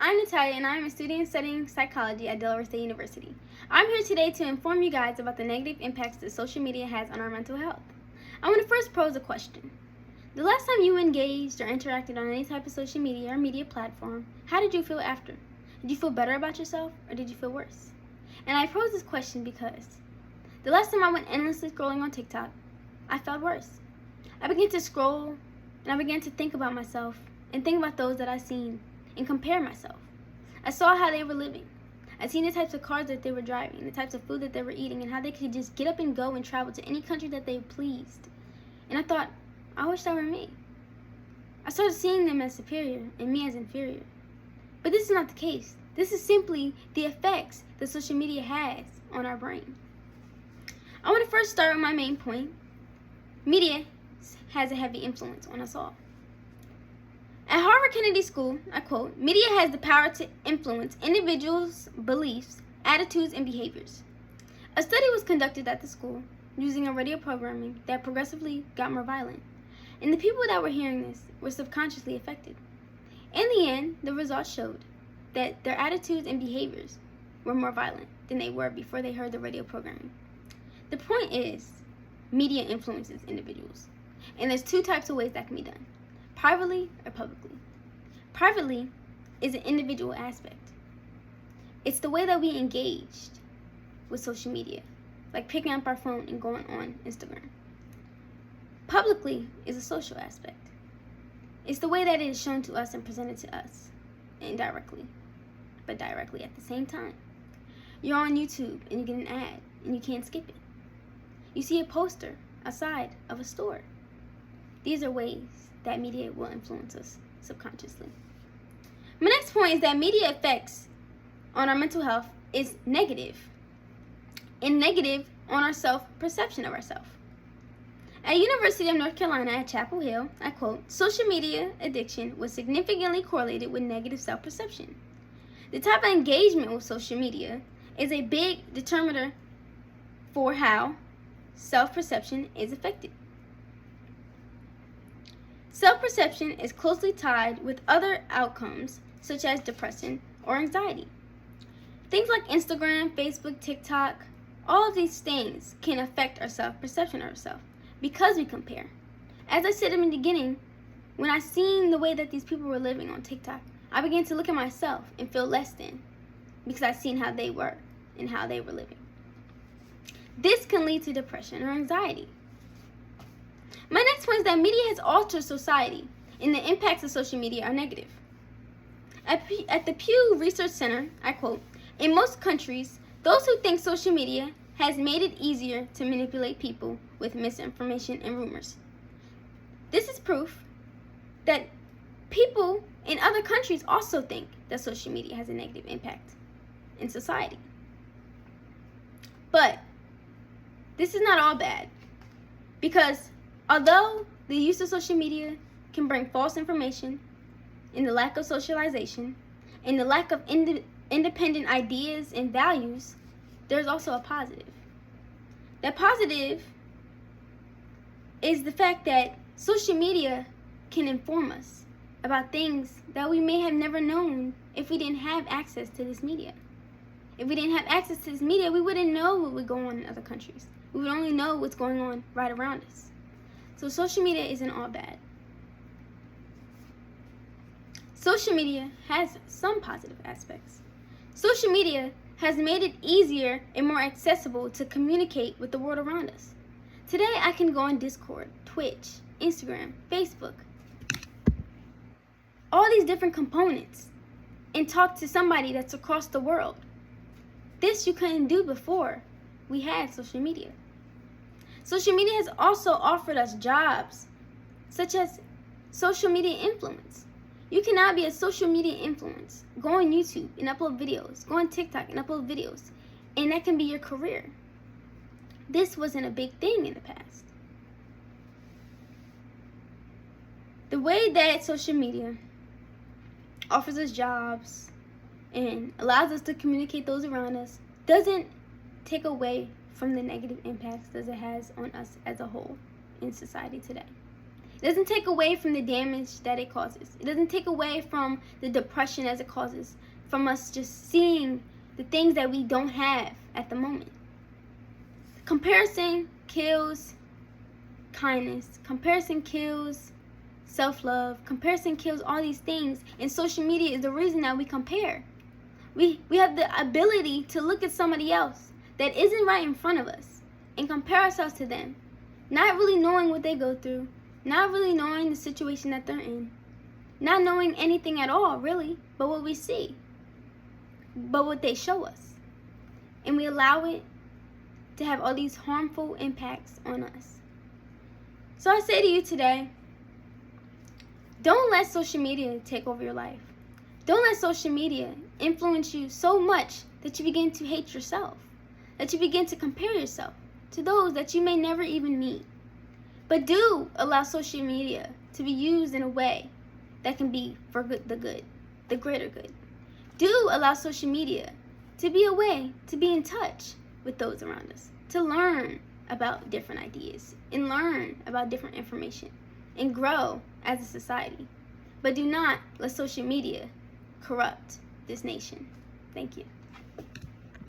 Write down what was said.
I'm Natalia, and I'm a student studying psychology at Delaware State University. I'm here today to inform you guys about the negative impacts that social media has on our mental health. I want to first pose a question. The last time you engaged or interacted on any type of social media or media platform, how did you feel after? Did you feel better about yourself, or did you feel worse? And I pose this question because the last time I went endlessly scrolling on TikTok, I felt worse. I began to scroll, and I began to think about myself and think about those that I seen and compare myself. I saw how they were living. I seen the types of cars that they were driving, the types of food that they were eating, and how they could just get up and go and travel to any country that they pleased. And I thought, I wish that were me. I started seeing them as superior and me as inferior. But this is not the case. This is simply the effects that social media has on our brain. I want to first start with my main point. Media has a heavy influence on us all. At Harvard Kennedy School, I quote, "Media has the power to influence individuals' beliefs, attitudes, and behaviors." A study was conducted at the school using a radio programming that progressively got more violent, and the people that were hearing this were subconsciously affected. In the end, the results showed that their attitudes and behaviors were more violent than they were before they heard the radio programming. The point is, media influences individuals, and there's two types of ways that can be done: privately or publicly. Privately is an individual aspect. It's the way that we engaged with social media, like picking up our phone and going on Instagram. Publicly is a social aspect. It's the way that it is shown to us and presented to us, indirectly, but directly at the same time. You're on YouTube and you get an ad and you can't skip it. You see a poster outside of a store. These are ways that media will influence us subconsciously. My next point is that media effects on our mental health is negative, and negative on our self-perception of ourselves. At University of North Carolina at Chapel Hill, I quote, "Social media addiction was significantly correlated with negative self-perception. The type of engagement with social media is a big determiner for how self-perception is affected. Self-perception is closely tied with other outcomes such as depression or anxiety. Things like Instagram, Facebook, TikTok, all of these things can affect our self-perception of ourselves because we compare. As I said in the beginning, when I seen the way that these people were living on TikTok, I began to look at myself and feel less than because I seen how they were and how they were living. This can lead to depression or anxiety. My next point is that media has altered society, and the impacts of social media are negative. At the Pew Research Center, I quote, "In most countries, those who think social media has made it easier to manipulate people with misinformation and rumors." This is proof that people in other countries also think that social media has a negative impact in society. But this is not all bad, because although the use of social media can bring false information and the lack of socialization and the lack of independent ideas and values, there's also a positive. That positive is the fact that social media can inform us about things that we may have never known if we didn't have access to this media. If we didn't have access to this media, we wouldn't know what would go on in other countries. We would only know what's going on right around us. So social media isn't all bad. Social media has some positive aspects. Social media has made it easier and more accessible to communicate with the world around us. Today I can go on Discord, Twitch, Instagram, Facebook, all these different components, and talk to somebody that's across the world. This you couldn't do before we had social media. Social media has also offered us jobs, such as social media influence. You can now be a social media influence. Go on YouTube and upload videos. Go on TikTok and upload videos. And that can be your career. This wasn't a big thing in the past. The way that social media offers us jobs and allows us to communicate those around us doesn't take away from the negative impacts that it has on us as a whole in society today. It doesn't take away from the damage that it causes. It doesn't take away from the depression as it causes, from us just seeing the things that we don't have at the moment. Comparison kills kindness. Comparison kills self-love. Comparison kills all these things. And social media is the reason that we compare. We have the ability to look at somebody else that isn't right in front of us and compare ourselves to them, not really knowing what they go through, not really knowing the situation that they're in, not knowing anything at all, really, but what we see, but what they show us. And we allow it to have all these harmful impacts on us. So I say to you today, don't let social media take over your life. Don't let social media influence you so much that you begin to hate yourself, that you begin to compare yourself to those that you may never even meet. But do allow social media to be used in a way that can be for the greater good. Do allow social media to be a way to be in touch with those around us, to learn about different ideas and learn about different information and grow as a society. But do not let social media corrupt this nation. Thank you.